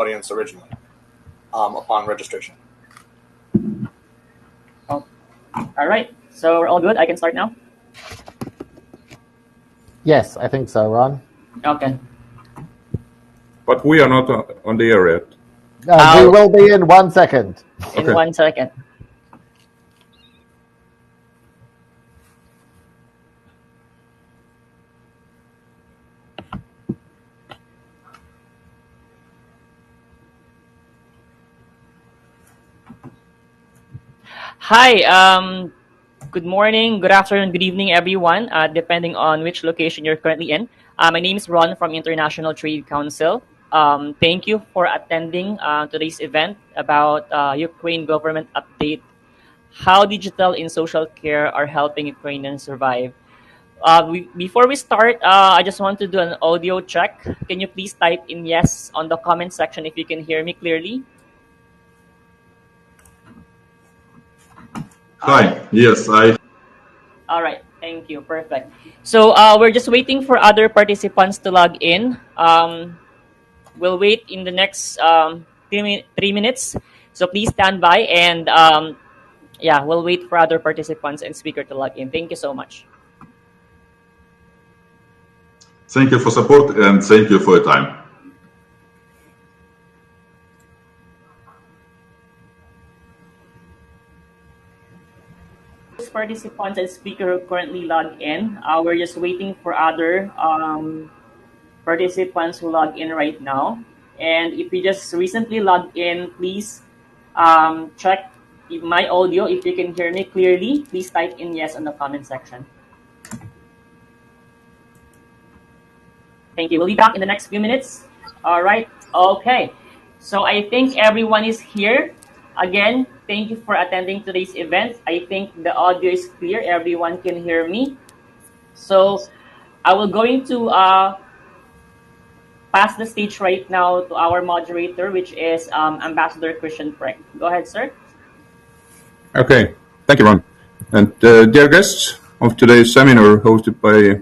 audience originally upon registration. Oh. All right, so we're all good. I can start now? Yes, I think so, Ron. Okay. But we are not on the air yet. We will be in 1 second. In Okay. 1 second. Hi, good morning, good afternoon, good evening, everyone, depending on which location you're currently in. My name is Ron from International Trade Council. Thank you for attending today's event about Ukraine government update, how digital and social care are helping Ukrainians survive. Before we start, I just want to do an audio check. Can you please type in yes on the comment section if you can hear me clearly? Hi, yes, All right, thank you. Perfect. So we're just waiting for other participants to log in. We'll wait in the next 3 minutes. So please stand by and yeah, we'll wait for other participants and speaker to log in. Thank you so much. thank you for support and thank you for your time. Participants and speaker who currently log in. We're just waiting for other participants who log in right now. And if you just recently logged in, please check my audio. If you can hear me clearly, please type in yes on the comment section. Thank you. We'll be back in the next few minutes. All right. Okay. So I think everyone is here. Again, thank you for attending today's event. I think the audio is clear. Everyone can hear me. So I will going to pass the stage right now to our moderator, which is Ambassador Kristjan Prikk. Go ahead, sir. Okay. Thank you, Ron. And dear guests of today's seminar hosted by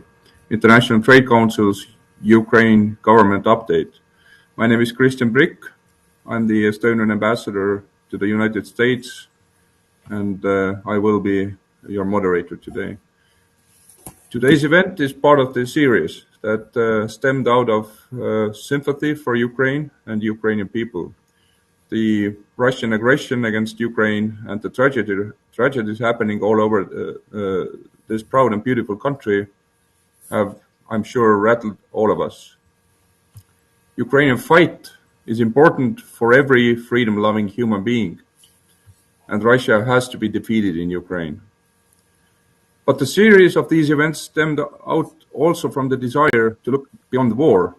International Trade Council's Ukraine government update. My name is Kristjan Prikk. I'm the Estonian ambassador to the United States, and I will be your moderator today. Today's event is part of the series that stemmed out of sympathy for Ukraine and Ukrainian people. The Russian aggression against Ukraine and the tragedies happening all over this proud and beautiful country have, I'm sure, rattled all of us. Ukrainian fight is important for every freedom-loving human being, and Russia has to be defeated in Ukraine. But the series of these events stemmed out also from the desire to look beyond the war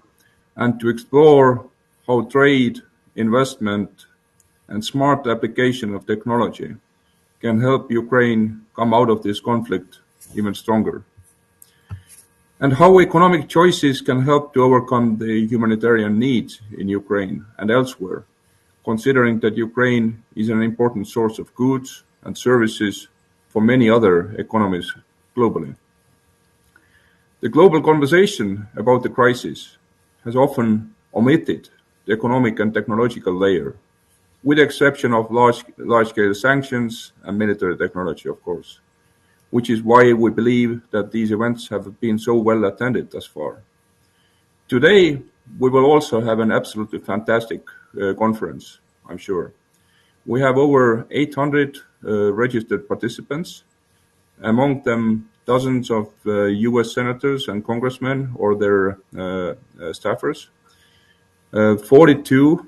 and to explore how trade, investment, and smart application of technology can help Ukraine come out of this conflict even stronger. And how economic choices can help to overcome the humanitarian needs in Ukraine and elsewhere, considering that Ukraine is an important source of goods and services for many other economies globally. The global conversation about the crisis has often omitted the economic and technological layer, with the exception of large-scale sanctions and military technology, of course, which is why we believe that these events have been so well attended thus far. Today, we will also have an absolutely fantastic conference, I'm sure. We have over 800 registered participants, among them dozens of US senators and congressmen or their staffers, 42,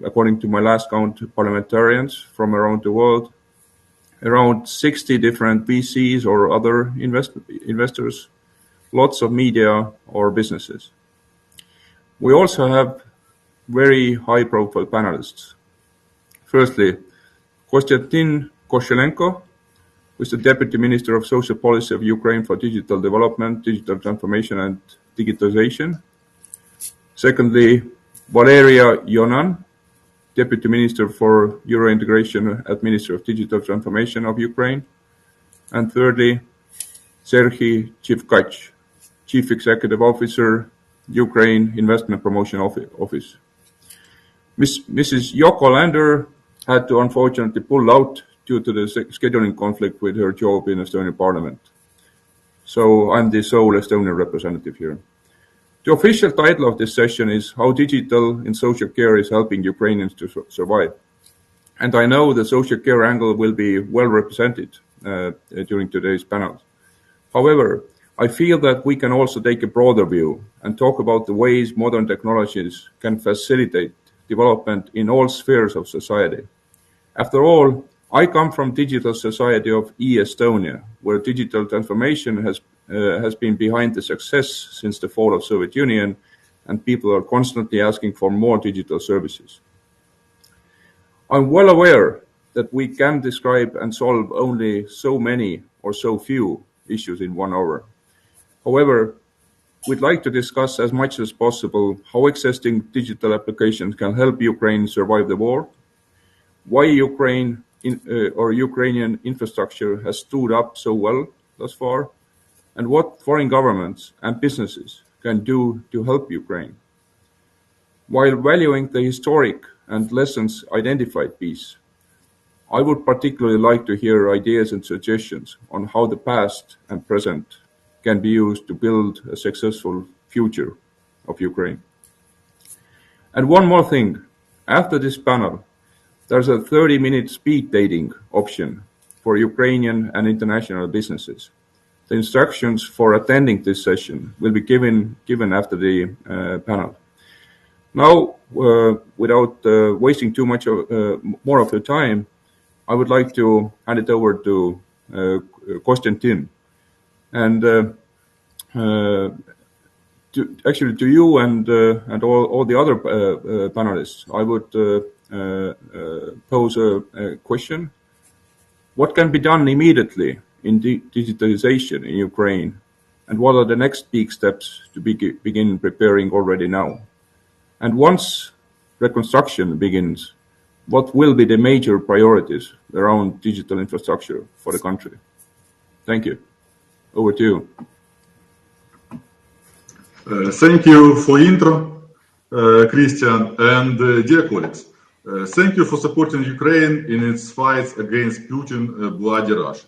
according to my last count, parliamentarians from around the world, around 60 different VCs or other investors, lots of media or businesses. We also have very high-profile panelists. Firstly, Kostiantyn Koshelenko, who is the Deputy Minister of Social Policy of Ukraine for Digital Development, Digital Transformation and Digitization. Secondly, Valeriya Ionan, Deputy Minister for Eurointegration at Ministry of Digital Transformation of Ukraine. And thirdly, Sergiy Tsivkach, Chief Executive Officer, Ukraine Investment Promotion Office. Mrs. Yoko Lander had to unfortunately pull out due to the scheduling conflict with her job in Estonian Parliament. So I'm the sole Estonian representative here. The official title of this session is How Digital in Social Care is Helping Ukrainians to Survive. And I know the social care angle will be well represented during today's panel. However, I feel that we can also take a broader view and talk about the ways modern technologies can facilitate development in all spheres of society. After all, I come from digital society of Estonia, where digital transformation has been behind the success since the fall of Soviet Union, and people are constantly asking for more digital services. I'm well aware that we can describe and solve only so many or so few issues in 1 hour. However, we'd like to discuss as much as possible how existing digital applications can help Ukraine survive the war, why Ukrainian infrastructure has stood up so well thus far, and what foreign governments and businesses can do to help Ukraine. While valuing the historic and lessons identified piece, I would particularly like to hear ideas and suggestions on how the past and present can be used to build a successful future of Ukraine. And one more thing, after this panel, there's a 30-minute speed dating option for Ukrainian and international businesses. The instructions for attending this session will be given after the panel. Now, without wasting too much more of your time, I would like to hand it over to Kostiantyn. And to you and all the other panelists, I would pose a question. What can be done immediately in digitization in Ukraine, and what are the next big steps to begin preparing already now? And once reconstruction begins, what will be the major priorities around digital infrastructure for the country? Thank you. Over to you. Thank you for intro, Kristjan, and dear colleagues. Thank you for supporting Ukraine in its fight against Putin's bloody Russia.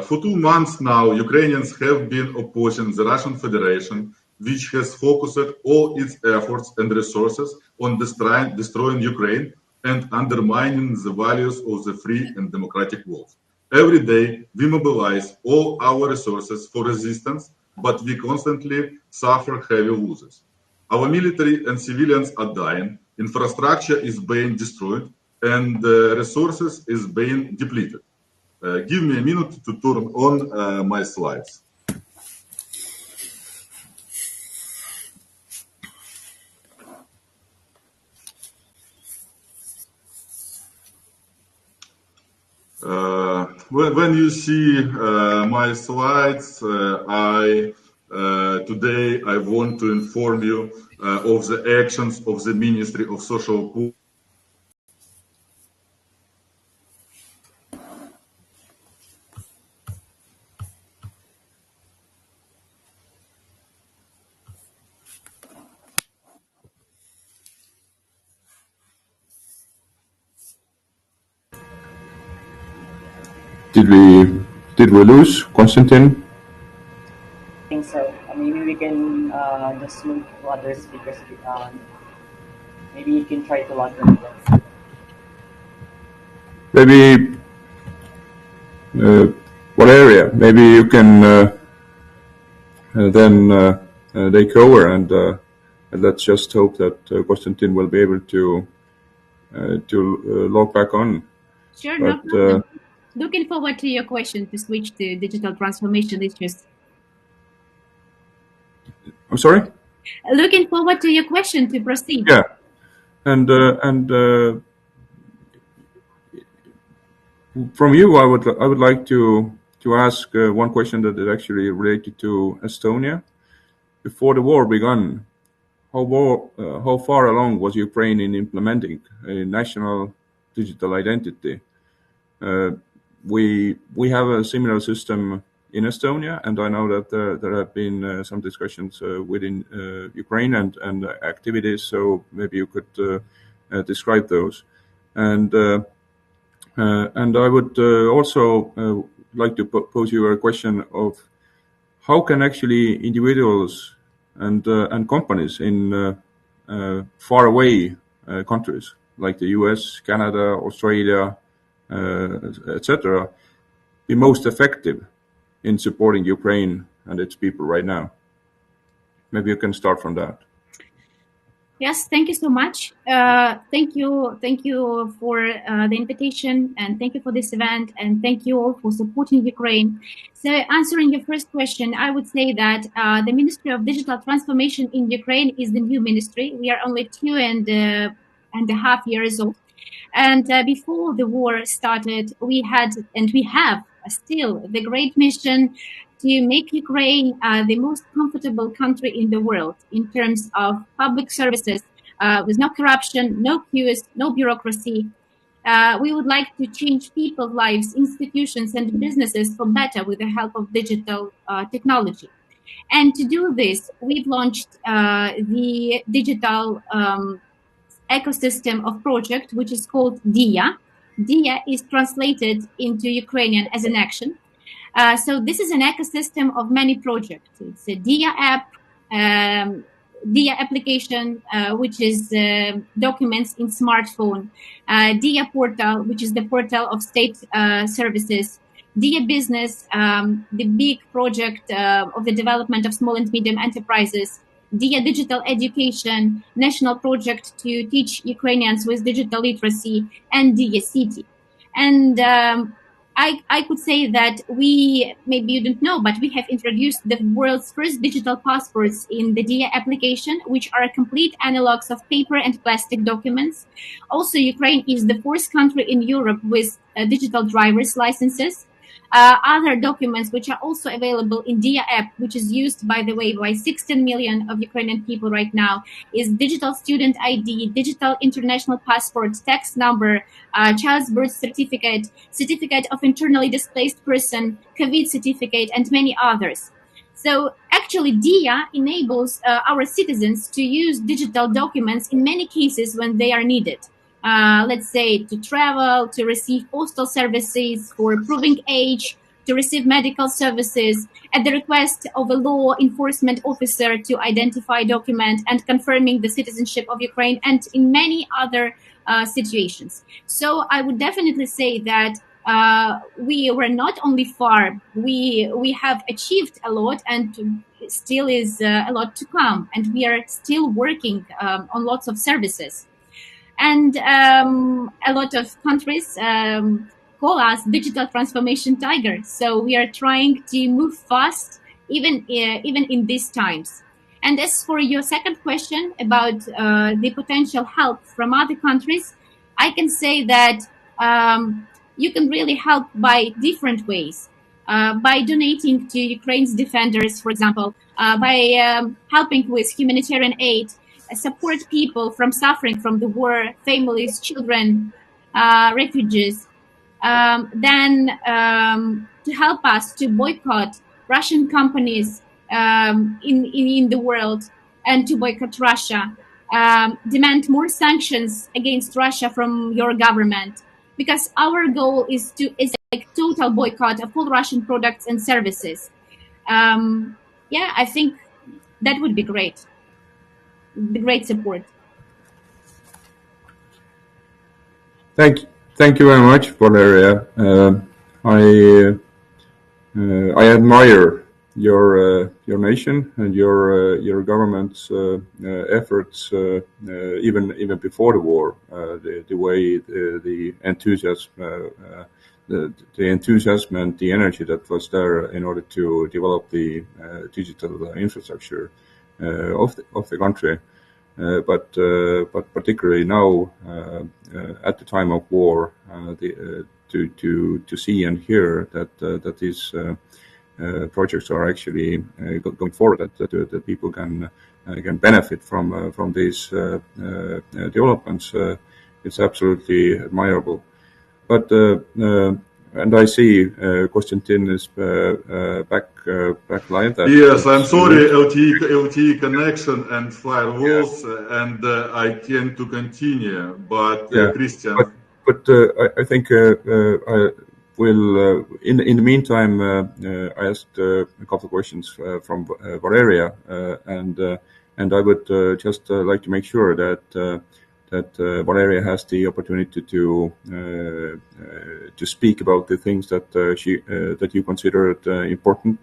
For 2 months now, Ukrainians have been opposing the Russian Federation, which has focused all its efforts and resources on destroying Ukraine and undermining the values of the free and democratic world. Every day, we mobilize all our resources for resistance, but we constantly suffer heavy losses. Our military and civilians are dying, infrastructure is being destroyed, and resources is being depleted. Give me a minute to turn on my slides. When you see my slides, today I want to inform you of the actions of the Ministry of Social. Did we lose Kostiantyn? I think so. Maybe we can just move to other speakers. Maybe you can try to log in again. Maybe Valeriya, maybe you can then take over, and let's just hope that Kostiantyn will be able to log back on. Sure, no problem. Looking forward to your question to switch to digital transformation issues. I'm sorry? Looking forward to your question to proceed. Yeah, and from you, I would like to ask one question that is actually related to Estonia. Before the war began, how far along was Ukraine in implementing a national digital identity? We have a similar system in Estonia, and I know that there have been some discussions within Ukraine and activities. So maybe you could describe those. And I would also like to pose you a question of how can actually individuals and companies in far away countries like the US, Canada, Australia, etc., be most effective in supporting Ukraine and its people right now? Maybe you can start from that. Yes, thank you so much. Thank you for the invitation, and thank you for this event, and thank you all for supporting Ukraine. So, answering your first question, I would say that the Ministry of Digital Transformation in Ukraine is the new ministry. We are only 2.5 years old, and before the war started, we had and we have still the great mission to make Ukraine the most comfortable country in the world in terms of public services, with no corruption, no queues, no bureaucracy. We would like to change people's lives, institutions, and businesses for better with the help of digital technology. And to do this, we've launched the digital ecosystem of project, which is called DIA. DIA is translated into Ukrainian as an action. So this is an ecosystem of many projects. It's a DIA app, DIA application, which is documents in smartphone, DIA portal, which is the portal of state services, DIA business, the big project of the development of small and medium enterprises, DIA digital education, national project to teach Ukrainians with digital literacy, and DIA city. And I could say that maybe you don't know, but we have introduced the world's first digital passports in the DIA application, which are complete analogs of paper and plastic documents. Also, Ukraine is the fourth country in Europe with digital driver's licenses. Other documents which are also available in DIA app, which is used, by the way, by 16 million of Ukrainian people right now, is digital student ID, digital international passport, tax number, child's birth certificate, certificate of internally displaced person, COVID certificate, and many others. So actually, DIA enables our citizens to use digital documents in many cases when they are needed. Let's say to travel, to receive postal services, for proving age, to receive medical services, at the request of a law enforcement officer to identify document and confirming the citizenship of Ukraine, and in many other situations. So I would definitely say that we were not only far, we have achieved a lot, and still is a lot to come, and we are still working on lots of services. And a lot of countries call us digital transformation tiger. So we are trying to move fast, even in these times. And as for your second question about the potential help from other countries, I can say that you can really help by different ways. By donating to Ukraine's defenders, for example, by helping with humanitarian aid, support people from suffering from the war, families, children, refugees. Then to help us to boycott Russian companies in the world and to boycott Russia. Demand more sanctions against Russia from your government, because our goal is like total boycott of all Russian products and services. Yeah, I think that would be great. The great support. Thank you very much, Valeriya. I admire your nation and your government's efforts even before the war. The way the enthusiasm and the energy that was there in order to develop the digital infrastructure of the country, but particularly now at the time of war, to see and hear that these projects are actually going forward, that people can benefit from these developments. It's absolutely admirable. But And I see Kostiantyn is back live. Yes, I'm sorry, LTE connection and firewalls, and I tend to continue. But Kristjan, but I think I will. In the meantime, I asked a couple of questions from Valeriya, and I would just like to make sure that Valeriya has the opportunity to speak about the things that that you considered important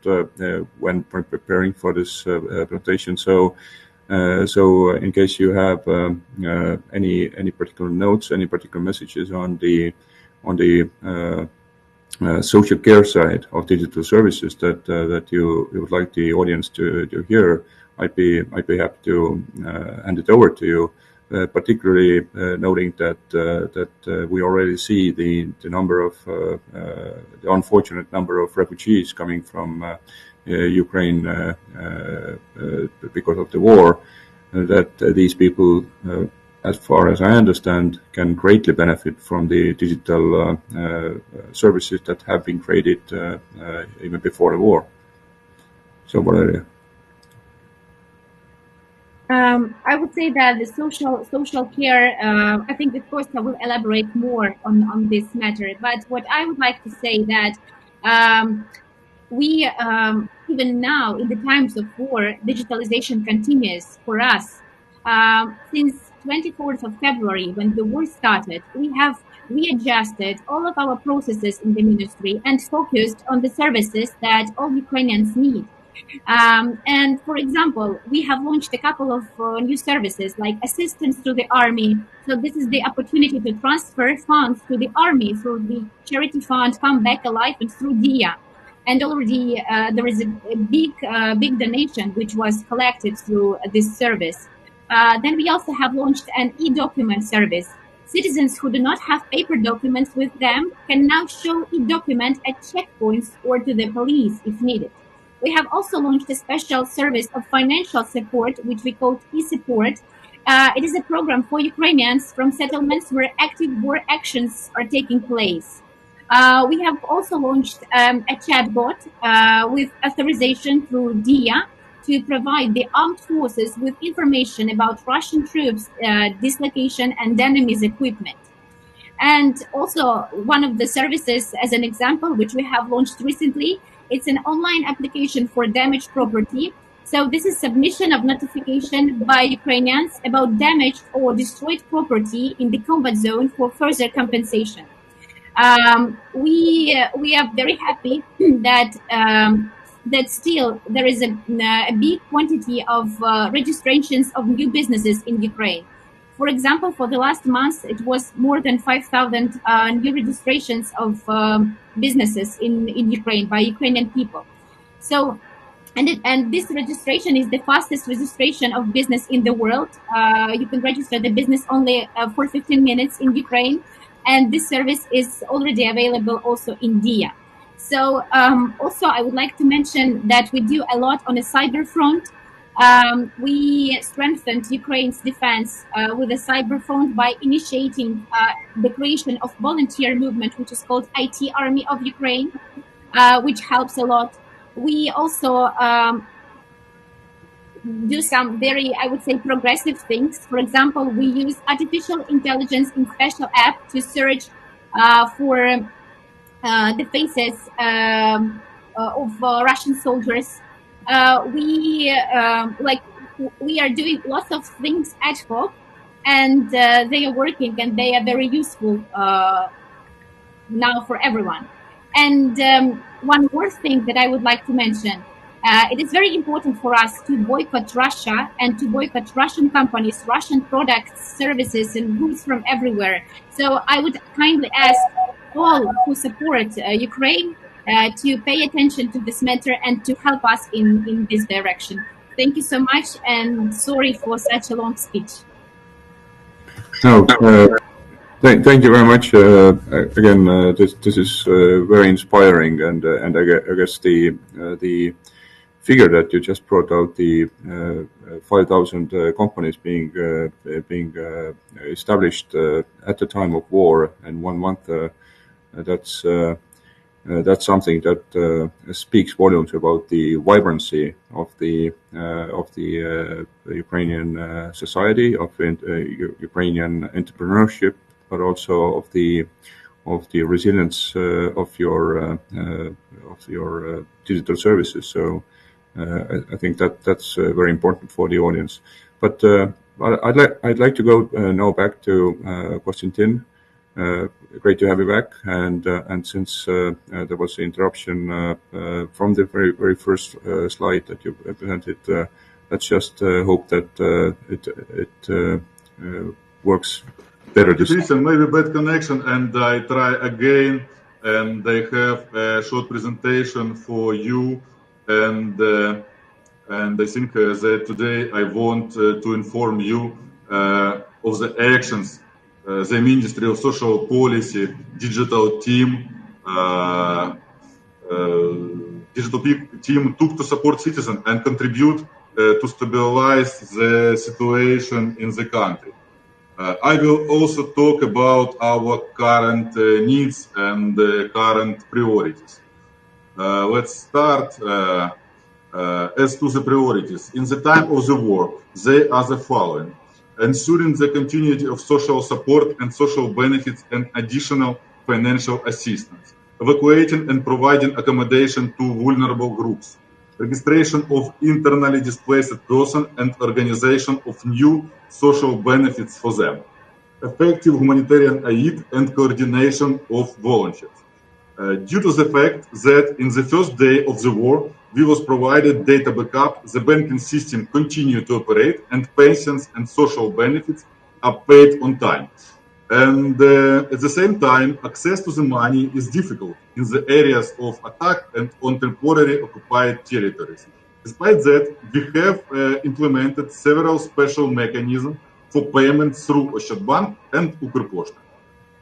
when preparing for this presentation. So in case you have any particular notes, any particular messages on the social care side of digital services that you would like the audience to hear, I'd be happy to hand it over to you. Particularly noting that we already see the number of the unfortunate number of refugees coming from Ukraine because of the war, that these people, as far as I understand, can greatly benefit from the digital services that have been created even before the war. So, Valeriya. I would say that the social care, I think of course I will elaborate more on this matter, but what I would like to say that we, even now in the times of war, digitalization continues for us. Since 24th of February, when the war started, we have readjusted all of our processes in the ministry and focused on the services that all Ukrainians need. And for example, we have launched a couple of new services like assistance to the army. So this is the opportunity to transfer funds to the army through the charity fund Come Back Alive and through DIA. And already there is a big donation which was collected through this service. Then we also have launched an e-document service. Citizens who do not have paper documents with them can now show e-document at checkpoints or to the police if needed. We have also launched a special service of financial support, which we call e-support. It is a program for Ukrainians from settlements where active war actions are taking place. We have also launched a chatbot with authorization through DIA to provide the armed forces with information about Russian troops, dislocation, and enemy's equipment. And also one of the services, as an example, which we have launched recently, it's an online application for damaged property. So this is submission of notification by Ukrainians about damaged or destroyed property in the combat zone for further compensation. We are very happy that that still there is a big quantity of registrations of new businesses in Ukraine. For example, for the last month, it was more than 5,000 new registrations of businesses in Ukraine by Ukrainian people. So, and this registration is the fastest registration of business in the world. You can register the business only for 15 minutes in Ukraine. And this service is already available also in DIA. So also I would like to mention that we do a lot on a cyber front. We strengthened Ukraine's defense with a cyber front by initiating the creation of volunteer movement, which is called IT Army of Ukraine, which helps a lot. We also do some very, I would say, progressive things. For example, we use artificial intelligence in special app to search for the faces of Russian soldiers. We are doing lots of things ad hoc, and they are working and they are very useful now for everyone. And one more thing that I would like to mention. It is very important for us to boycott Russia and to boycott Russian companies, Russian products, services, and goods from everywhere. So I would kindly ask all who support Ukraine to pay attention to this matter and to help us in this direction. Thank you so much, and sorry for such a long speech. No, thank you very much. Again, this is very inspiring, and I guess the figure that you just brought out, the 5,000 companies being established at the time of war in 1 month, that's that's something that speaks volumes about the vibrancy of the Ukrainian society, of Ukrainian entrepreneurship, but also of the resilience of your digital services. So I think that's very important for the audience. But I'd like to go now back to Kostiantyn. Great to have you back, and since there was an interruption from the very first slide that you presented, let's just hope that it works better this time. Kristjan, maybe bad connection, and I try again, and I have a short presentation for you, and I think that today I want to inform you of the actions the Ministry of Social Policy digital team took to support citizens and contribute to stabilize the situation in the country. I will also talk about our current needs and current priorities. Let's start as to the priorities. In the time of the war, they are the following: ensuring the continuity of social support and social benefits and additional financial assistance, evacuating and providing accommodation to vulnerable groups, registration of internally displaced persons and organization of new social benefits for them, effective humanitarian aid and coordination of volunteers. Due to the fact that in the first day of the war, we was provided data backup, the banking system continued to operate, and pensions and social benefits are paid on time. And at the same time, access to the money is difficult in the areas of attack and on temporary occupied territories. Despite that, we have implemented several special mechanisms for payments through Ощадбанк and Укрпошта.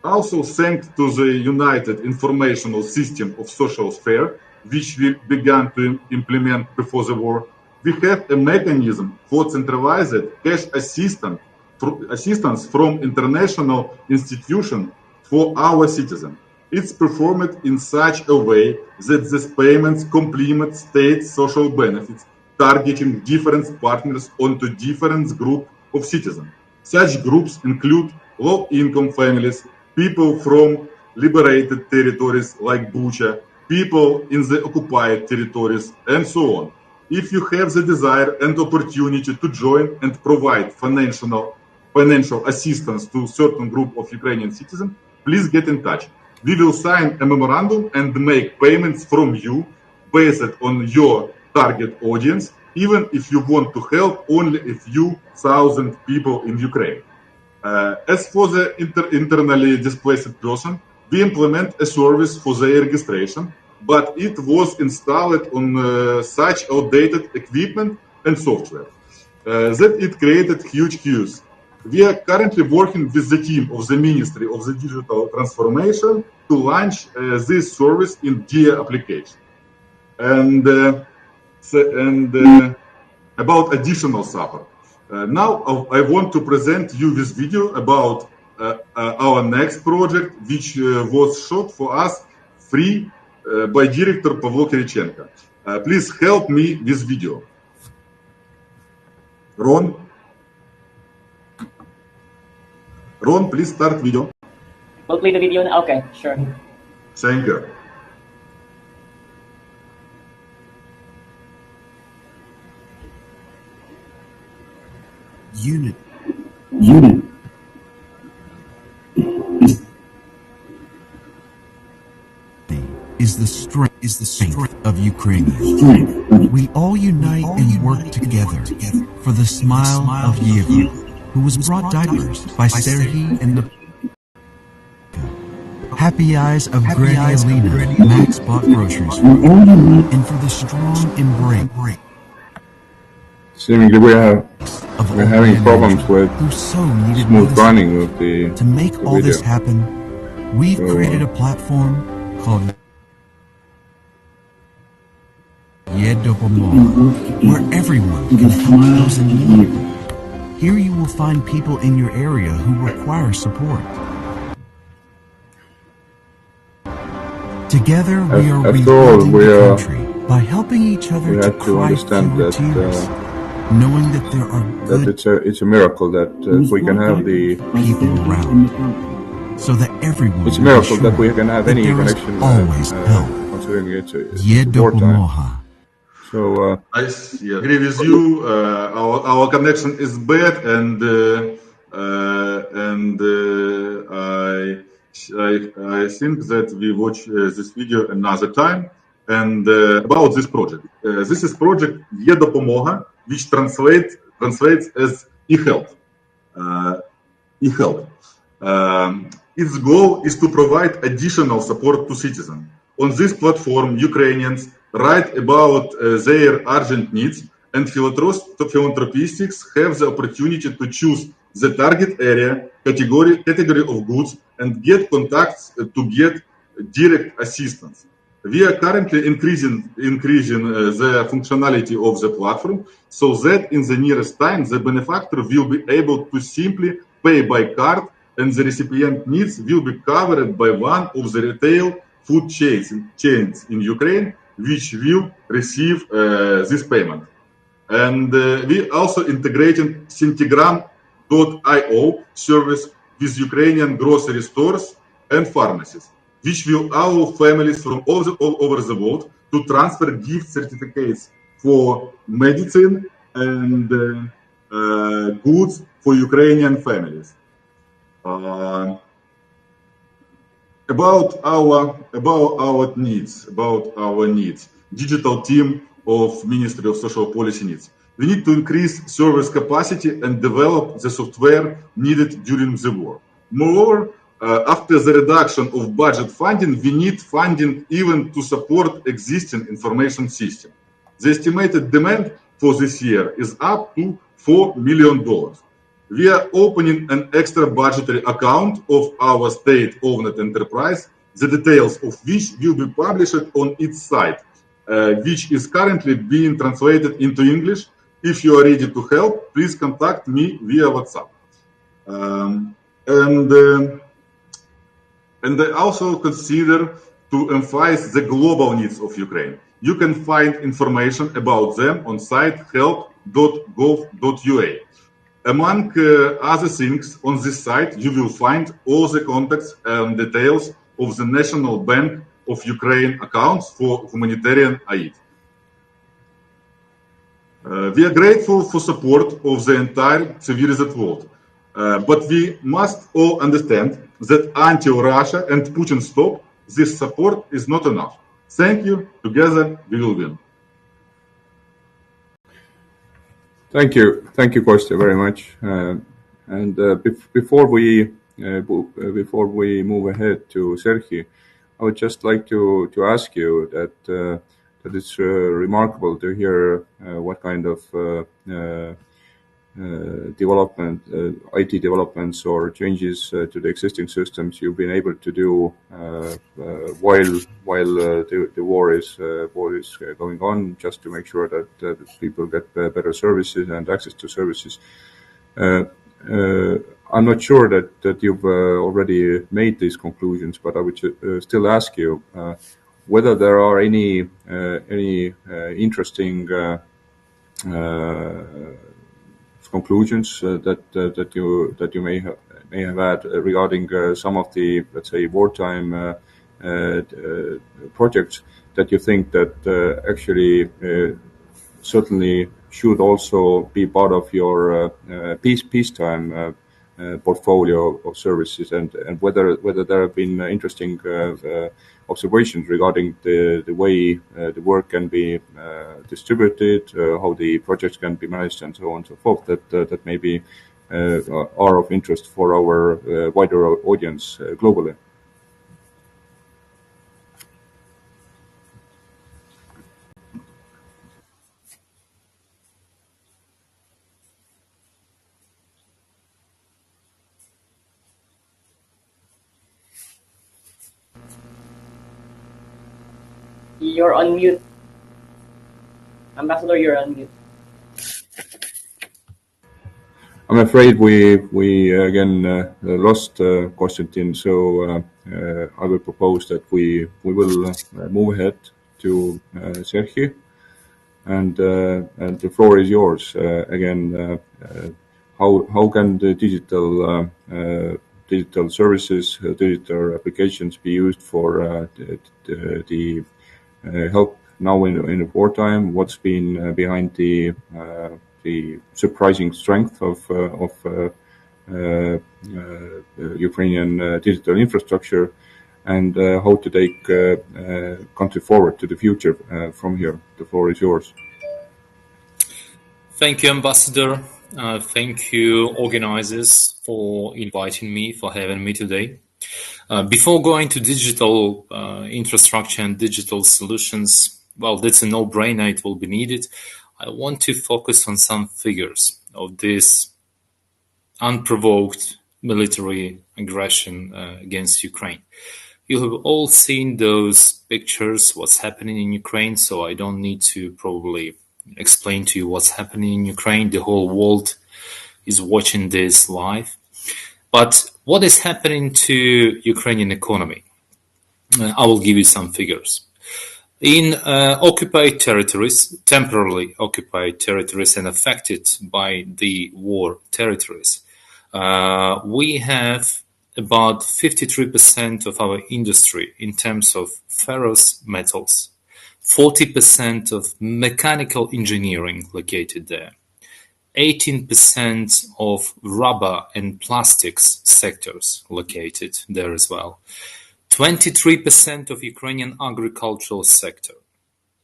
Also, thanks to the United Informational System of Social Sphere, which we began to implement before the war, we have a mechanism for centralized cash assistance from international institutions for our citizens. It's performed in such a way that these payments complement state social benefits, targeting different partners onto different groups of citizens. Such groups include low-income families, people from liberated territories like Bucha, people in the occupied territories, and so on. If you have the desire and opportunity to join and provide financial assistance to a certain group of Ukrainian citizens, please get in touch. We will sign a memorandum and make payments from you based on your target audience, even if you want to help only a few thousand people in Ukraine. As for the internally displaced person, we implement a service for their registration, but it was installed on such outdated equipment and software that it created huge queues. We are currently working with the team of the Ministry of the Digital Transformation to launch this service in DIA application. And about additional support. Now I want to present you this video about our next project, which was shot for us free by director Pavlo Kirichenko. Please help me with video. Ron, please start video. We'll play the video now. Okay, sure. Thank you. Unit is the strength of Ukrainians. We all unite and work together for the smile of Yeva, who was brought diapers by Sergiy and the happy eyes of Granny Alina. Max bought groceries for, and for the strong embrace. Seemingly we're having problems with smooth running of the To make all video. this happen, we've created a platform called Yedopomo, where everyone can help those in need. Here you will find people in your area who require support. Together we are After all, rebuilding the country by helping each other we to have to cry understand fewer that tears, knowing that there are good it's a miracle that we can have the people around, so that everyone it's a will be miracle sure that we can have that any there is connection always help. considering it's Є wartime. допомога. So I agree with you. Our connection is bad, and I think that we watch this video another time. And about this project, this is project Є допомога, which translates as e-health. E-health. Its goal is to provide additional support to citizens. On this platform, Ukrainians write about their urgent needs, and philanthropists have the opportunity to choose the target area, category of goods, and get contacts to get direct assistance. We are currently increasing the functionality of the platform so that in the nearest time, the benefactor will be able to simply pay by card, and the recipient needs will be covered by one of the retail food chains in Ukraine, which will receive this payment. And we also integrating Centigram.io service with Ukrainian grocery stores and pharmacies, which will allow families from all over the world to transfer gift certificates for medicine and goods for Ukrainian families. About our needs, digital team of Ministry of Social Policy needs. We need to increase service capacity and develop the software needed during the war. Moreover, after the reduction of budget funding, we need funding even to support existing information system. The estimated demand for this year is up to $4 million. We are opening an extra budgetary account of our state-owned enterprise, the details of which will be published on its site, which is currently being translated into English. If you are ready to help, please contact me via WhatsApp. And I also consider to emphasize the global needs of Ukraine. You can find information about them on site help.gov.ua. Among other things, on this site, you will find all the contacts and details of the National Bank of Ukraine accounts for humanitarian aid. We are grateful for support of the entire civilized world, but we must all understand that until Russia and Putin stop, this support is not enough. Thank you. Together, we will win. thank you, Kostya, very much. And before we move ahead to Sergiy, I would just like to ask you that it's remarkable to hear what kind of development, IT developments or changes to the existing systems you've been able to do while the war is going on, just to make sure that people get better services and access to services. I'm not sure that you've already made these conclusions, but I would still ask you whether there are any interesting conclusions that you may have had regarding some of the, let's say, wartime projects that you think that actually certainly should also be part of your peacetime portfolio of services, and whether there have been interesting observations regarding the way the work can be distributed, how the projects can be managed, and so on and so forth, that maybe are of interest for our wider audience globally. You're on mute. Ambassador, you're on mute. I'm afraid we again lost Kostiantyn, so I will propose that we will move ahead to Sergiy, and the floor is yours. Again, how can the digital services, digital applications be used for the help now in the wartime? What's been behind the surprising strength of Ukrainian digital infrastructure, and how to take country forward to the future from here? The floor is yours. Thank you, Ambassador. Thank you, organizers, for inviting me, for having me today. Before going to digital infrastructure and digital solutions, well, that's a no-brainer, it will be needed. I want to focus on some figures of this unprovoked military aggression against Ukraine. You have all seen those pictures, what's happening in Ukraine, so I don't need to probably explain to you what's happening in Ukraine. The whole world is watching this live. But what is happening to Ukrainian economy? I will give you some figures. In occupied territories, temporarily occupied territories and affected by the war territories, we have about 53% of our industry in terms of ferrous metals, 40% of mechanical engineering located there, 18% of rubber and plastics sectors located there as well, 23% of Ukrainian agricultural sector,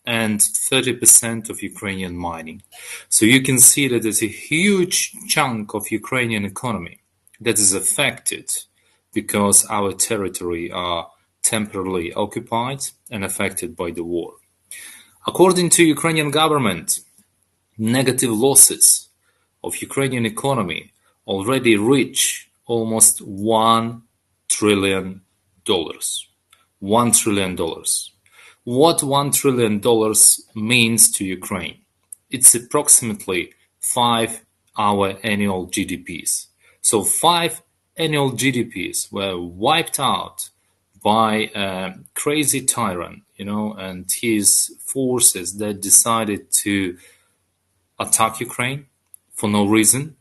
and 30% of Ukrainian mining. So you can see that there's a huge chunk of Ukrainian economy that is affected because our territory are temporarily occupied and affected by the war. According to Ukrainian government, negative losses of Ukrainian economy already reach almost $1 trillion. $1 trillion. What $1 trillion means to Ukraine? It's approximately 5 our annual GDPs. So 5 annual GDPs were wiped out by a crazy tyrant, and his forces that decided to attack Ukraine for no reason.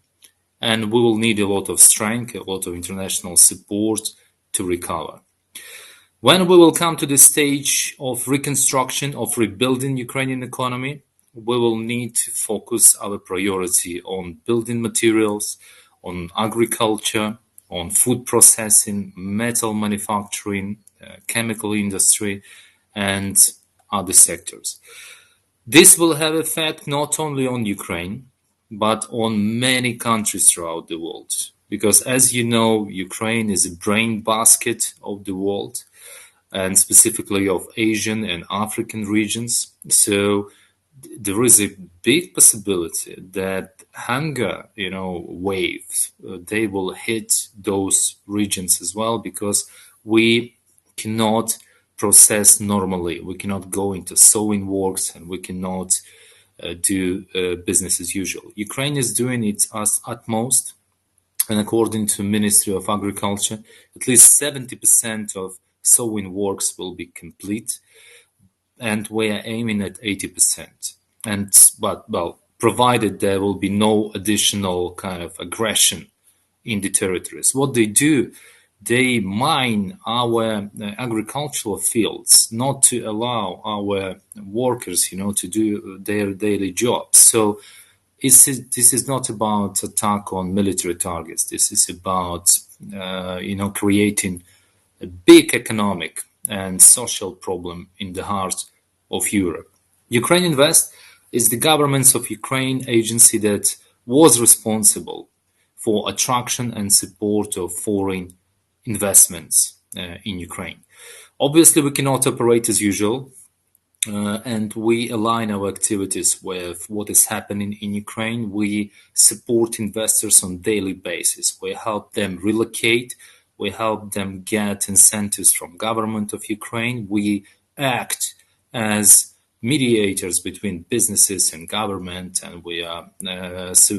And we will need a lot of strength, a lot of international support to recover. When we will come to the stage of reconstruction, of rebuilding Ukrainian economy, we will need to focus our priority on building materials, on agriculture, on food processing, metal manufacturing, chemical industry, and other sectors. This will have effect not only on Ukraine, but on many countries throughout the world. Because as you know, Ukraine is a brain basket of the world, and specifically of Asian and African regions. So there is a big possibility that hunger, waves, they will hit those regions as well, because we cannot process normally. We cannot go into sowing works, and we cannot do business as usual. Ukraine is doing its utmost, and according to Ministry of Agriculture, at least 70% of sowing works will be complete, and we are aiming at 80%. But provided there will be no additional kind of aggression in the territories. What they do, they mine our agricultural fields, not to allow our workers, to do their daily jobs. So this is not about attack on military targets. This is about, creating a big economic and social problem in the heart of Europe. Ukraine Invest is the government of Ukraine agency that was responsible for attraction and support of foreign investments in Ukraine. Obviously, we cannot operate as usual, and we align our activities with what is happening in Ukraine. We support investors on a daily basis. We help them relocate. We help them get incentives from government of Ukraine. We act as mediators between businesses and government, and we are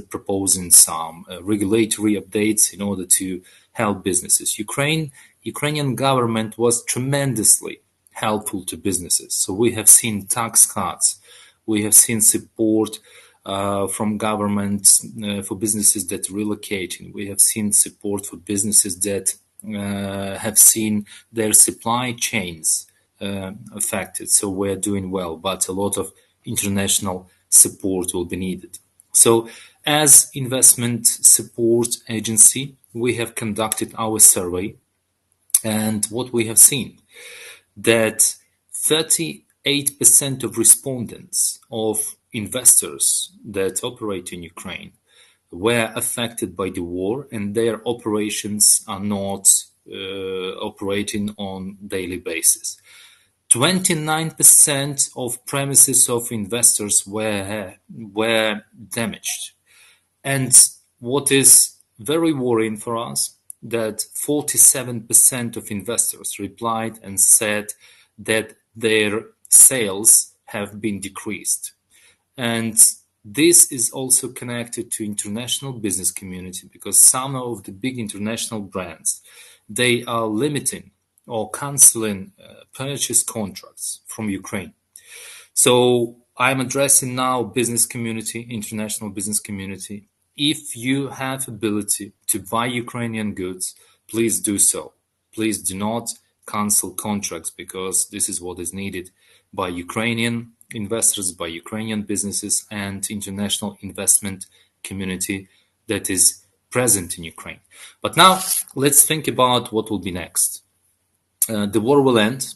proposing some regulatory updates in order to help businesses. Ukrainian government was tremendously helpful to businesses. So we have seen tax cuts, we have seen support from government for businesses that relocating. We have seen support for businesses that have seen their supply chains affected. So we're doing well, but a lot of international support will be needed. So as investment support agency, we have conducted our survey, and what we have seen that 38% of respondents of investors that operate in Ukraine were affected by the war, and their operations are not operating on daily basis. 29% of premises of investors were damaged. And what is very worrying for us, that 47% of investors replied and said that their sales have been decreased. And this is also connected to international business community, because some of the big international brands, they are limiting or canceling purchase contracts from Ukraine. So I'm addressing now business community, international business community. If you have ability to buy Ukrainian goods, please do so. Please do not cancel contracts, because this is what is needed by Ukrainian investors, by Ukrainian businesses, and international investment community that is present in Ukraine. But now let's think about what will be next. The war will end,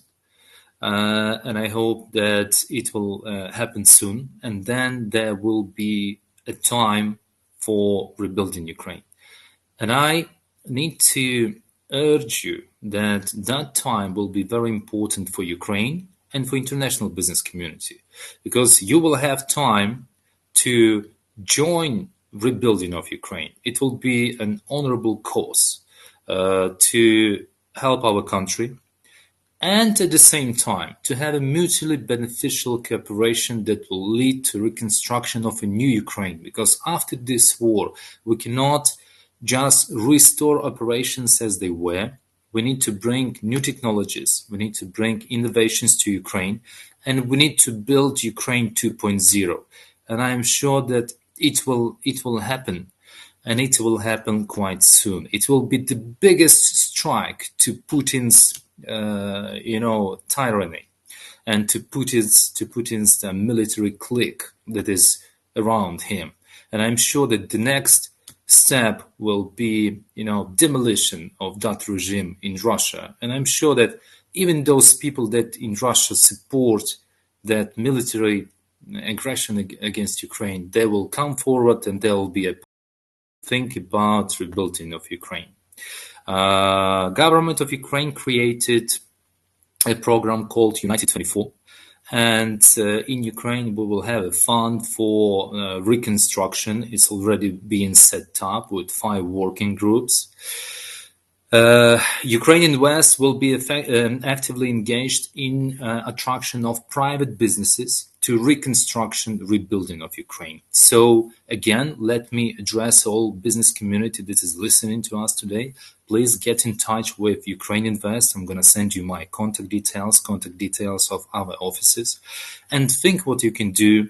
and I hope that it will happen soon, and then there will be a time for rebuilding Ukraine. And I need to urge you that that time will be very important for Ukraine and for international business community, because you will have time to join rebuilding of Ukraine. It will be an honorable cause to help our country, and at the same time to have a mutually beneficial cooperation that will lead to reconstruction of a new Ukraine. Because after this war, we cannot just restore operations as they were. We need to bring new technologies, we need to bring innovations to Ukraine, and we need to build Ukraine 2.0. And I am sure that it will happen, and it will happen quite soon. It will be the biggest strike to Putin's tyranny, and to Putin's military clique that is around him. And I'm sure that the next step will be, demolition of that regime in Russia. And I'm sure that even those people that in Russia support that military aggression against Ukraine, they will come forward, and there will be a think about rebuilding of Ukraine. Government of Ukraine created a program called United 24, and in Ukraine we will have a fund for reconstruction. It's already being set up with 5 working groups. Ukrainian West will be actively engaged in attraction of private businesses to reconstruction, rebuilding of Ukraine. So again, let me address all business community that is listening to us today. Please get in touch with Ukraine Invest. I'm going to send you my contact details of our offices, and think what you can do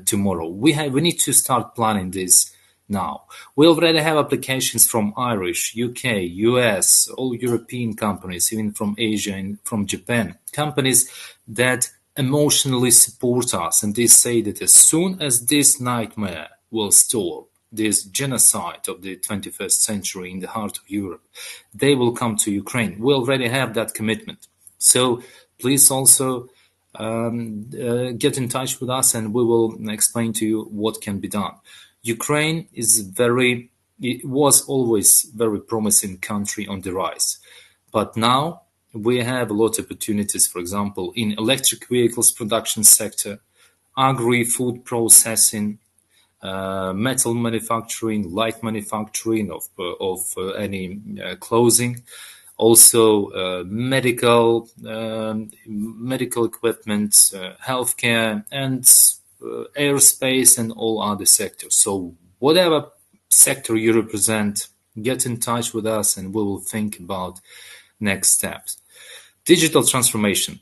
tomorrow. We need to start planning this now. We already have applications from Irish, UK, US, all European companies, even from Asia and from Japan, companies that emotionally support us, and they say that as soon as this nightmare will stop, this genocide of the 21st century in the heart of Europe, they will come to Ukraine. We already have that commitment. So please also get in touch with us, and we will explain to you what can be done. Ukraine it was always very promising country on the rise, but now we have a lot of opportunities, for example, in electric vehicles production sector, agri-food processing, metal manufacturing, light manufacturing of any clothing. also medical equipment, healthcare, and aerospace, and all other sectors. So whatever sector you represent, get in touch with us and we will think about next steps. Digital transformation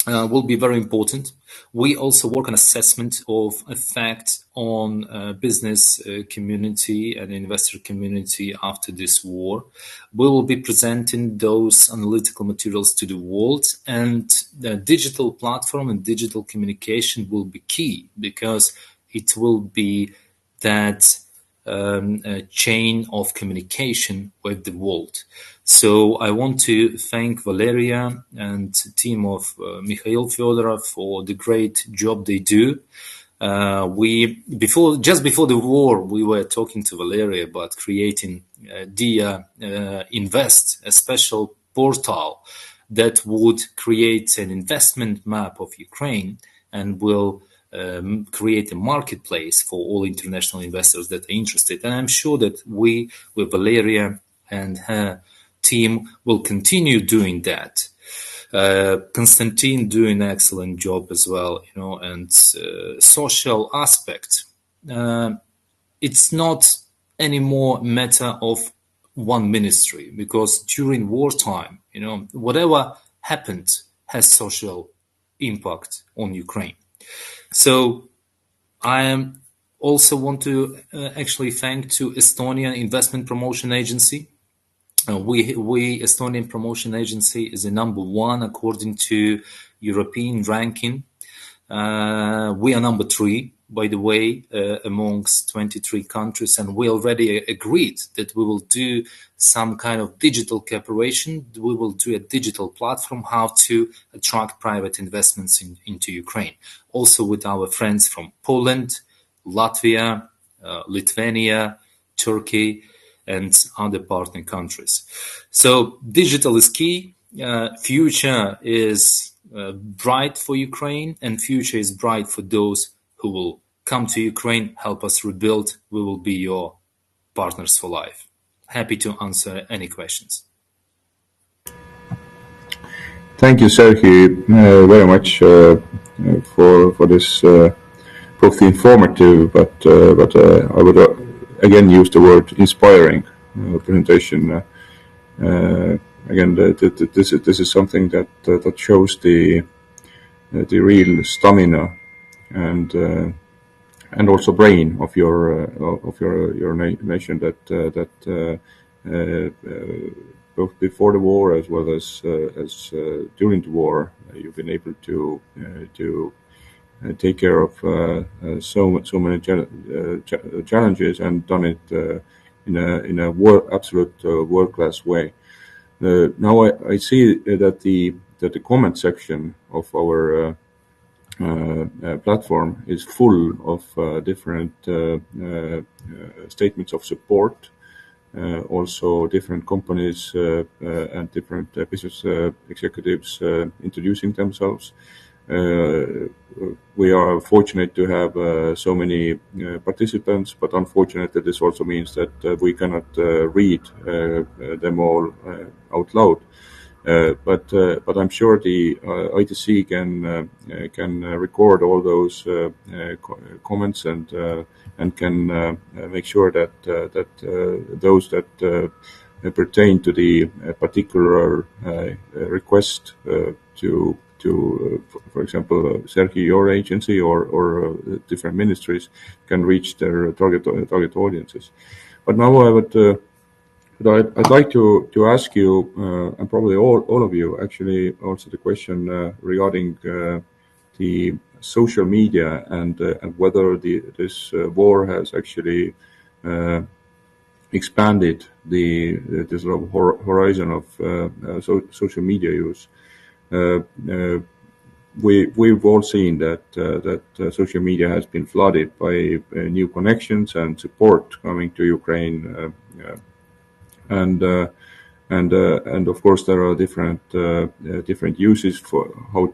will be very important. We also work on assessment of effect on business community and investor community after this war. We will be presenting those analytical materials to the world, and the digital platform and digital communication will be key because it will be that chain of communication with the world. So I want to thank Valeriya and the team of Mikhail Fyodorov for the great job they do. Just before the war, we were talking to Valeriya about creating Dia Invest, a special portal that would create an investment map of Ukraine and will create a marketplace for all international investors that are interested. And I'm sure that we, with Valeriya and her team, will continue doing that. Konstantin doing an excellent job as well, and social aspect. It's not anymore a matter of one ministry, because during wartime, whatever happened has social impact on Ukraine. So I also want to actually thank to Estonian Investment Promotion Agency. We Estonian Promotion Agency is the number one according to European ranking. We are number 3, by the way, amongst 23 countries, and we already agreed that we will do some kind of digital cooperation. We will do a digital platform how to attract private investments into Ukraine. Also with our friends from Poland, Latvia, Lithuania, Turkey, and other partner countries. So digital is key. Future is bright for Ukraine, and future is bright for those who will come to Ukraine, help us rebuild. We will be your partners for life. Happy to answer any questions. Thank you, Sergiy, very much for this both informative, but I would again use the word inspiring presentation. Again, this is something that shows the real stamina and also brain of your nation that both before the war as well as during the war, you've been able to take care of so many challenges and done it in a absolute world-class way. Now I see that the comment section of our platform is full of different statements of support, also different companies and different business executives introducing themselves. We are fortunate to have so many participants, but unfortunately this also means that we cannot read them all out loud. But I'm sure the ITC can record all those comments and can make sure that those that pertain to the particular request to for example, Sergiy, your agency or different ministries can reach their target audiences. But now I'd like to ask you, and probably all of you, actually, also the question regarding the social media and whether this war has actually expanded the sort of horizon of social media use. We've all seen that social media has been flooded by new connections and support coming to Ukraine, and of course there are different uses for how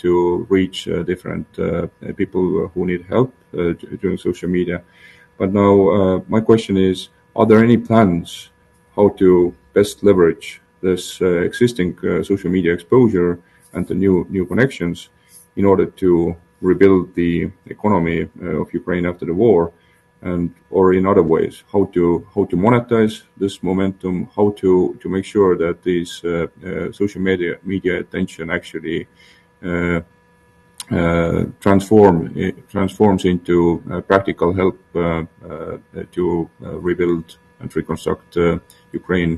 to reach different people who need help during social media. But now my question is: are there any plans how to best leverage this existing social media exposure and the new connections in order to rebuild the economy of Ukraine after the war, and or in other ways, how to monetize this momentum, how to make sure that these social media attention actually transforms into practical help to rebuild and reconstruct Ukraine.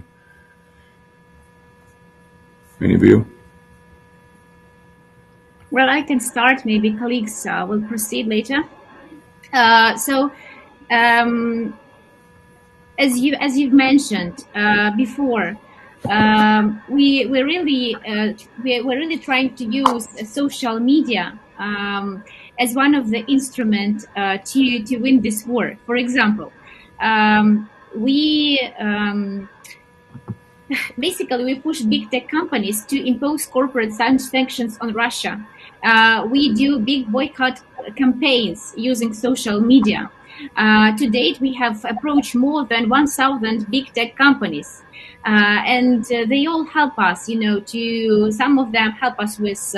Any view? Well, I can start. Maybe colleagues will proceed later. As you've mentioned before, we're really trying to use social media as one of the instruments to win this war. For example, basically we push big tech companies to impose corporate sanctions on Russia. We do big boycott campaigns using social media. To date, we have approached more than 1,000 big tech companies. And they all help us, some of them help us with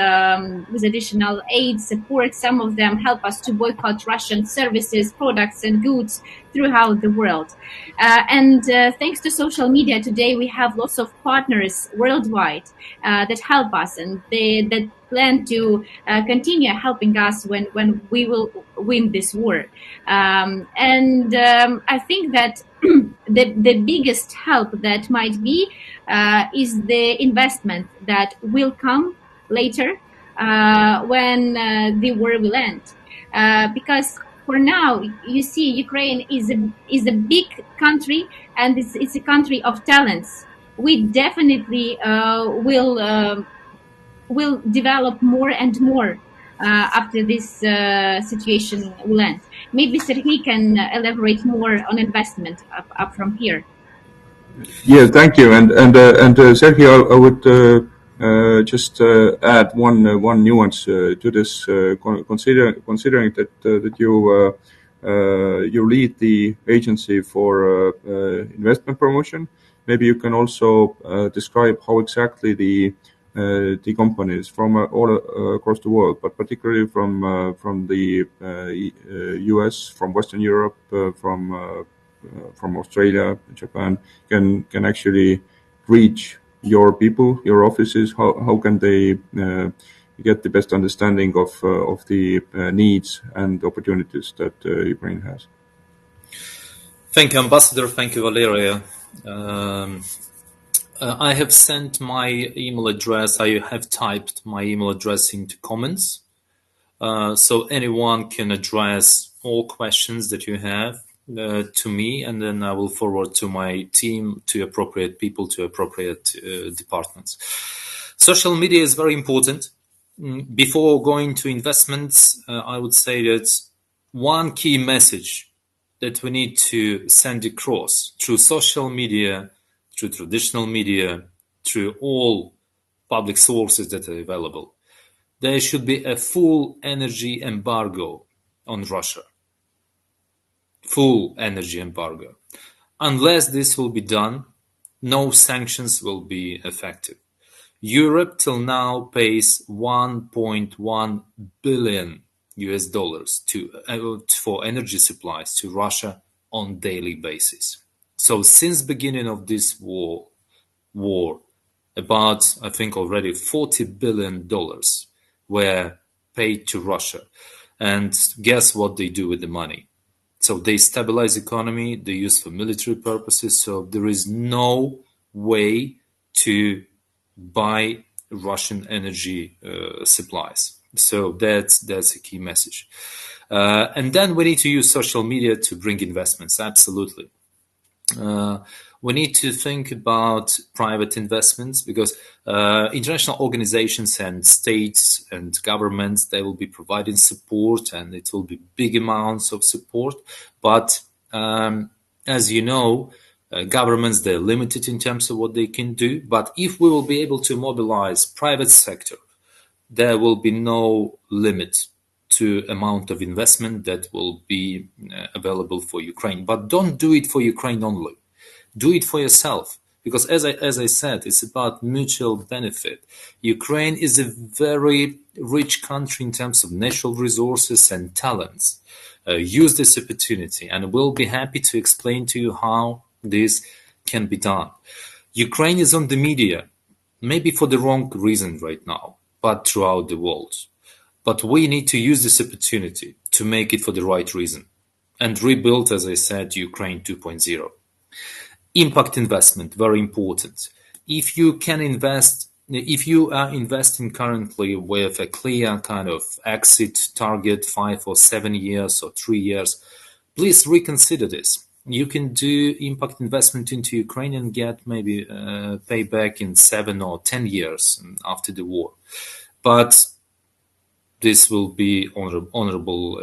additional aid support. Some of them help us to boycott Russian services, products and goods throughout the world. And thanks to social media today, we have lots of partners worldwide that help us, and that plan to continue helping us when we will win this war. I think that the biggest help that might be is the investment that will come later when the war will end. Because for now, you see, Ukraine is a big country, and it's a country of talents. We definitely will develop more and more after this situation will end. Maybe Sergiy can elaborate more on investment up from here. Yeah, thank you. And Sergiy, I would just add one nuance to this, considering that you lead the agency for investment promotion. Maybe you can also describe how exactly the companies from all across the world, but particularly from the US, from Western Europe, from Australia, Japan, can actually reach your people, your offices. How can they get the best understanding of the needs and opportunities that Ukraine has? Thank you, Ambassador. Thank you, Valeriya. I have sent my email address. I have typed my email address into comments, so anyone can address all questions that you have to me, and then I will forward to my team, to appropriate people, to appropriate departments. Social media is very important. Before going to investments, I would say that one key message that we need to send across through social media, through traditional media, through all public sources that are available, there should be a full energy embargo on Russia. Full energy embargo. Unless this will be done, no sanctions will be effective. Europe till now pays $1.1 billion for energy supplies to Russia on daily basis. So since beginning of this war, about, I think already $40 billion were paid to Russia. And guess what they do with the money? So they stabilize economy, they use for military purposes. So there is no way to buy Russian energy supplies. So that's a key message. And then we need to use social media to bring investments. Absolutely. We need to think about private investments, because international organizations and states and governments, they will be providing support, and it will be big amounts of support. But as you know, governments, they're limited in terms of what they can do. But if we will be able to mobilize private sector, there will be no limit to amount of investment that will be available for Ukraine. But don't do it for Ukraine only. Do it for yourself. Because as I said, it's about mutual benefit. Ukraine is a very rich country in terms of natural resources and talents. Use this opportunity, and we'll be happy to explain to you how this can be done. Ukraine is on the media, maybe for the wrong reason right now, but throughout the world. But we need to use this opportunity to make it for the right reason and rebuild, as I said, Ukraine 2.0. Impact investment, very important. If you are investing currently with a clear kind of exit target, 5 or 7 years or 3 years, please reconsider this. You can do impact investment into Ukraine and get maybe payback in 7 or 10 years after the war. But this will be honorable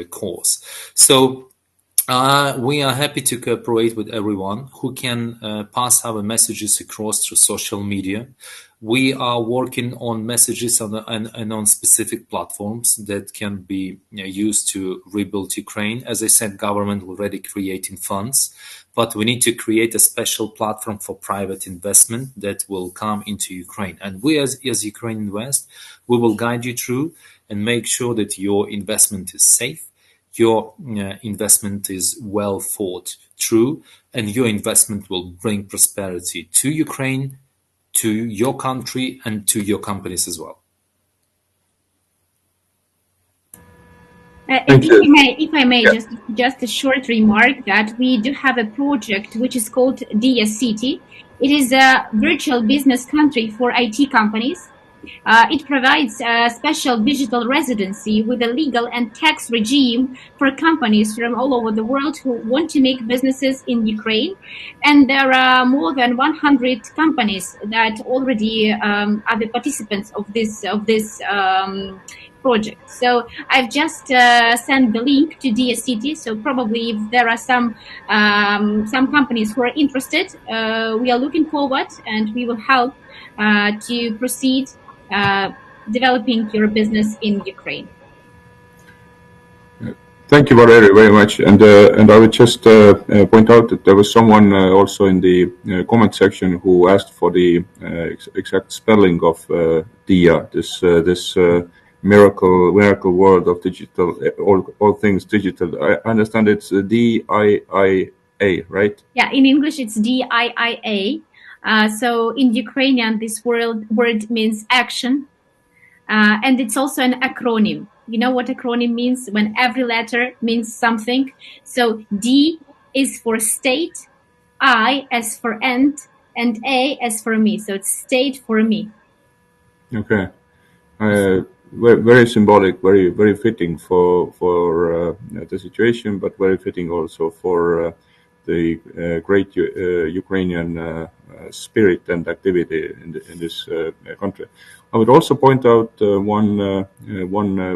cause. So we are happy to cooperate with everyone who can pass our messages across through social media. We are working on messages and on specific platforms that can be used to rebuild Ukraine. As I said, government already creating funds, but we need to create a special platform for private investment that will come into Ukraine. And we as Ukraine Invest, we will guide you through and make sure that your investment is safe, your investment is well thought through, and your investment will bring prosperity to Ukraine, to your country, and to your companies as well. If I may, just a short remark that we do have a project which is called Dia City. It is a virtual business country for IT companies. It provides a special digital residency with a legal and tax regime for companies from all over the world who want to make businesses in Ukraine. And there are more than 100 companies that already are the participants of this project. So I've just sent the link to Dia City. So probably if there are some companies who are interested, we are looking forward and we will help to proceed developing your business in Ukraine. Thank you, Valeriya, very much. And I would just point out that there was someone also in the comment section who asked for the exact spelling of DIA, this miracle word of digital, all things digital. I understand it's DIIA, right? Yeah, in English it's DIIA. So in Ukrainian, this word means action, and it's also an acronym. You know what acronym means? When every letter means something. So D is for state, I as for end, and A as for me. So it's state for me. Okay. Very symbolic, very fitting for the situation, but very fitting also for the great Ukrainian spirit and activity in this country. I would also point out one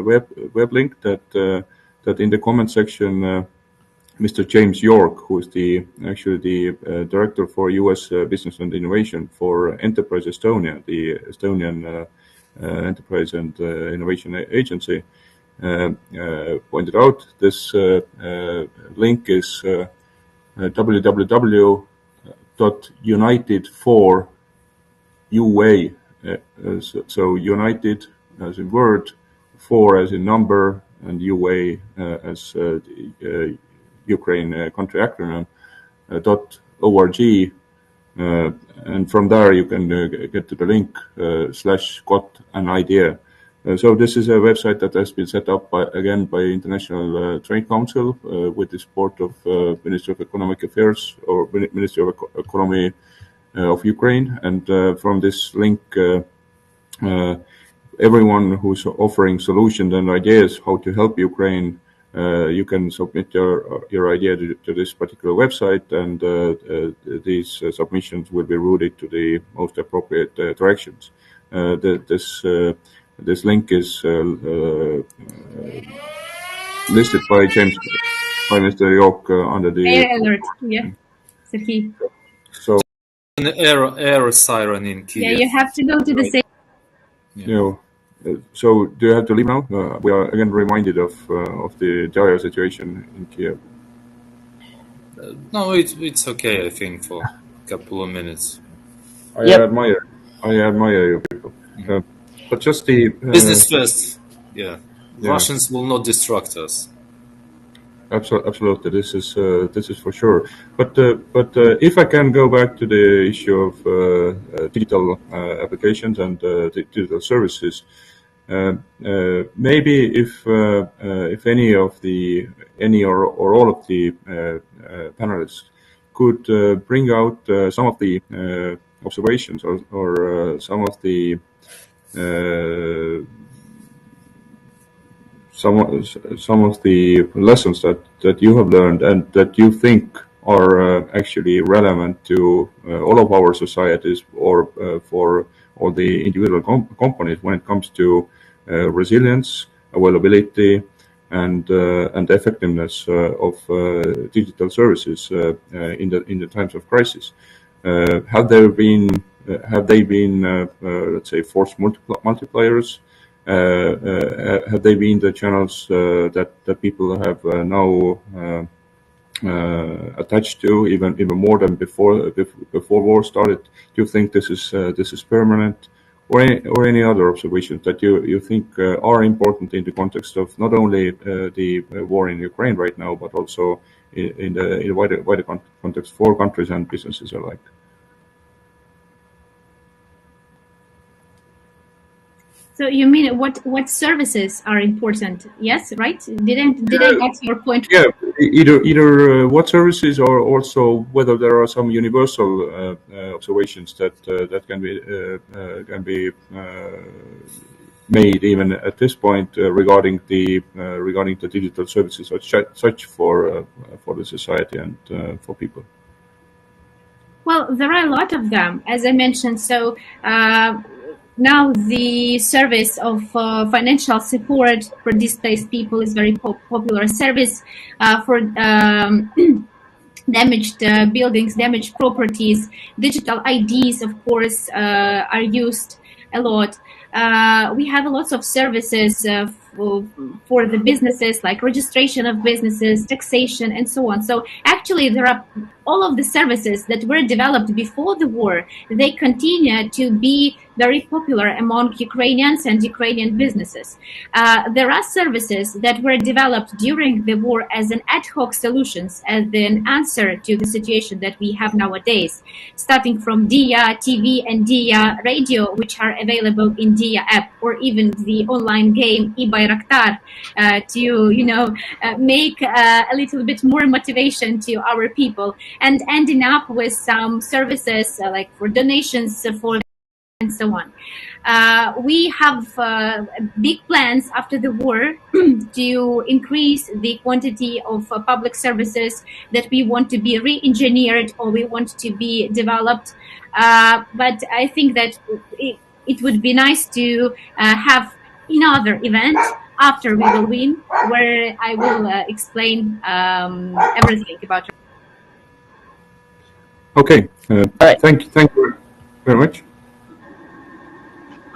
web link that in the comment section, Mr. James York, who is the director for U.S. Business and Innovation for Enterprise Estonia, the Estonian Enterprise and Innovation Agency, pointed out. This link is www.united4UA. So united as in word, 4 as in number, and UA as Ukraine country acronym, .org. And from there you can get to the link /got an idea. So this is a website that has been set up by International Trade Council with the support of Ministry of Economic Affairs or Ministry of Economy of Ukraine. And from this link, everyone who's offering solutions and ideas how to help Ukraine, you can submit your idea to this particular website, and these submissions will be routed to the most appropriate directions. This link is listed by Mr. York under the alert. Yeah, Sergiy. So an air siren in Kiev. Yeah, you have to go to the same. Yeah. So do you have to leave now? We are again reminded of the dire situation in Kiev. No, it's okay. I think for couple of minutes. I Yep. admire you people. But just the Business first. Yeah. Yeah. Russians will not distract us. Absolutely, this is for sure. But if I can go back to the issue of digital applications and digital services, maybe if any or all of the panelists could bring out some of the observations or some of the some of the lessons that you have learned and that you think are actually relevant to all of our societies or for all the individual companies when it comes to resilience, availability, and effectiveness of digital services in the times of crisis. Have they been let's say force multipliers? Have they been the channels that people have now attached to even more than before war started? Do you think this is permanent, or any other observations that you think are important in the context of not only the war in Ukraine right now, but also in the wider context for countries and businesses alike? So you mean what services are important? Yes, right? Did I get your point? Yeah, either what services or also whether there are some universal observations that can be made even at this point regarding the digital services such for the society and for people. Well, there are a lot of them, as I mentioned. So now the service of financial support for displaced people is very popular. Service for damaged buildings, damaged properties, digital IDs, of course, are used a lot. We have lots of services for the businesses, like registration of businesses, taxation, and so on. So actually, there are all of the services that were developed before the war. They continue to be very popular among Ukrainians and Ukrainian businesses. There are services that were developed during the war as an ad hoc solutions, as an answer to the situation that we have nowadays, starting from Dia TV and Dia Radio, which are available in Dia app, or even the online game Bayraktar, to make a little bit more motivation to our people, and ending up with some services like for donations for and so on. We have big plans after the war to increase the quantity of public services that we want to be re-engineered or we want to be developed. But I think that it would be nice to have another event after we will win, where I will explain everything about it. Okay. Right. Thank you very much.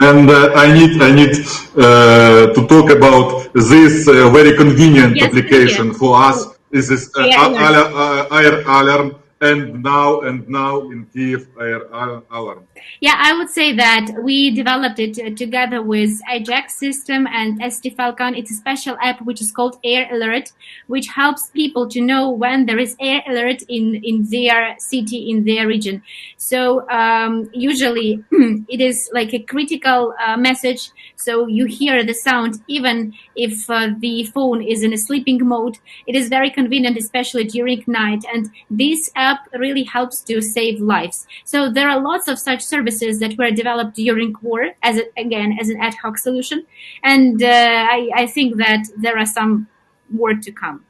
And I need to talk about this very convenient application for us. This is Air Alarm, and now in Kiev Air Alarm. Yeah, I would say that we developed it together with Ajax system and ST Falcon. It's a special app which is called Air Alert, which helps people to know when there is air alert in their city, in their region. So usually it is like a critical message. So you hear the sound even if the phone is in a sleeping mode. It is very convenient, especially during night. And this app really helps to save lives. So there are lots of such services that were developed during war as an ad hoc solution. And I think that there are some more to come.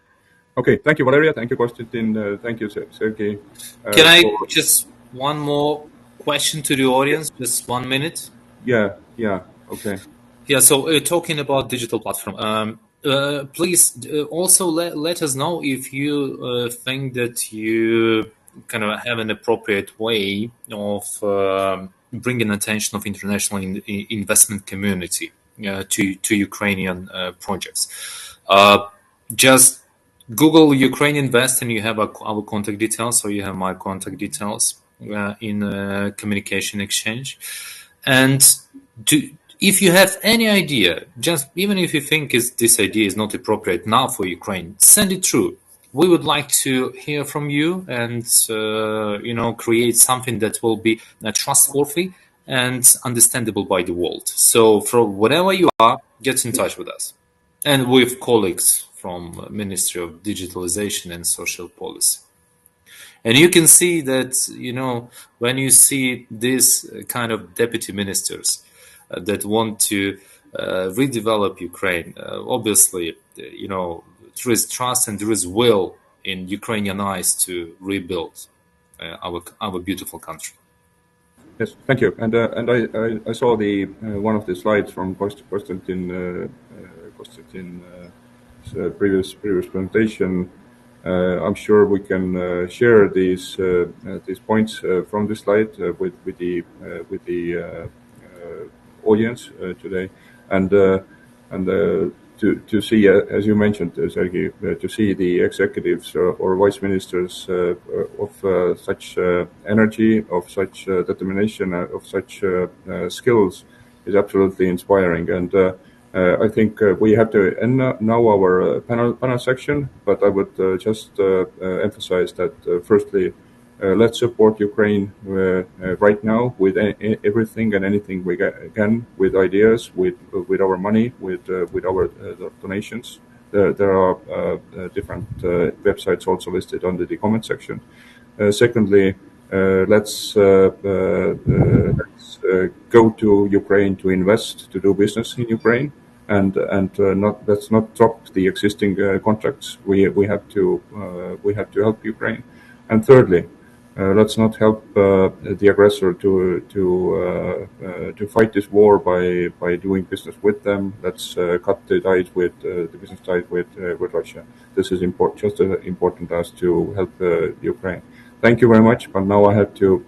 Okay, thank you, Valeriya. Thank you, Kostiantyn. Thank you, Sergiy. Can I just one more question to the audience? Just 1 minute. Yeah. Okay. Yeah. So talking about digital platform, please also let us know if you think that you kind of have an appropriate way of bringing attention of international investment community to Ukrainian projects. Just Google Ukraine Invest and you have our contact details, so you have my contact details. in communication exchange. And if you have any idea, just even if you think this idea is not appropriate now for Ukraine, send it through. We would like to hear from you and create something that will be trustworthy and understandable by the world. So from wherever you are, get in touch with us and with colleagues from Ministry of Digitalization and Social Policy. And you can see that, when you see these kind of deputy ministers that want to redevelop Ukraine, obviously, there is trust and there is will in Ukrainian eyes to rebuild our beautiful country. Yes, thank you. And I saw the one of the slides from Kostiantyn's previous presentation. I'm sure we can share these points from the slide with the audience today, and to see, as you mentioned, Sergiy, to see the executives or vice ministers of such energy, of such determination, of such skills is absolutely inspiring. And I think we have to end now our panel section, but I would just emphasize that firstly, let's support Ukraine right now with everything and anything we can, with ideas, with our money, with our donations. There are different websites also listed under the comment section. Secondly, let's go to Ukraine to invest, to do business in Ukraine, and let's not drop the existing contracts. We have to help Ukraine. And thirdly, let's not help the aggressor to fight this war by doing business with them. Let's cut the ties with the business ties with Russia. This is important, just as important as to help Ukraine. Thank you very much. But now I have to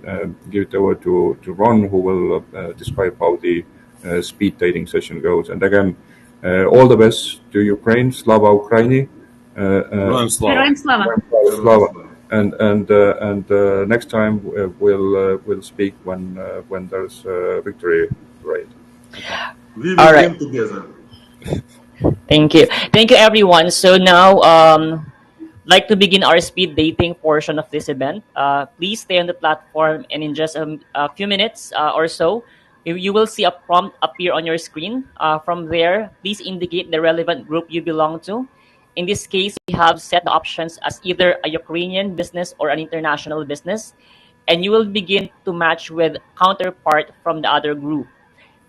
give it over to Ron, who will describe how the speed dating session goes. And again, all the best to Ukraine. Slava Ukraini. Slava. Slava. And next time we'll speak when there's victory parade. We will win together. Thank you, everyone. So now, like to begin our speed dating portion of this event. Please stay on the platform, and in just a few minutes or so, you will see a prompt appear on your screen. From there, please indicate the relevant group you belong to. In this case, we have set the options as either a Ukrainian business or an international business, and you will begin to match with counterpart from the other group.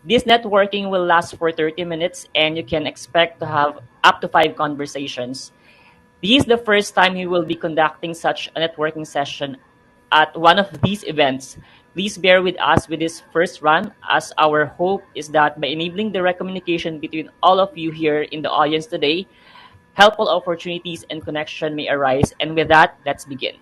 This networking will last for 30 minutes, and you can expect to have up to 5 conversations. This is the first time we will be conducting such a networking session at one of these events. Please bear with us with this first run, as our hope is that by enabling direct communication between all of you here in the audience today, helpful opportunities and connection may arise. And with that, let's begin.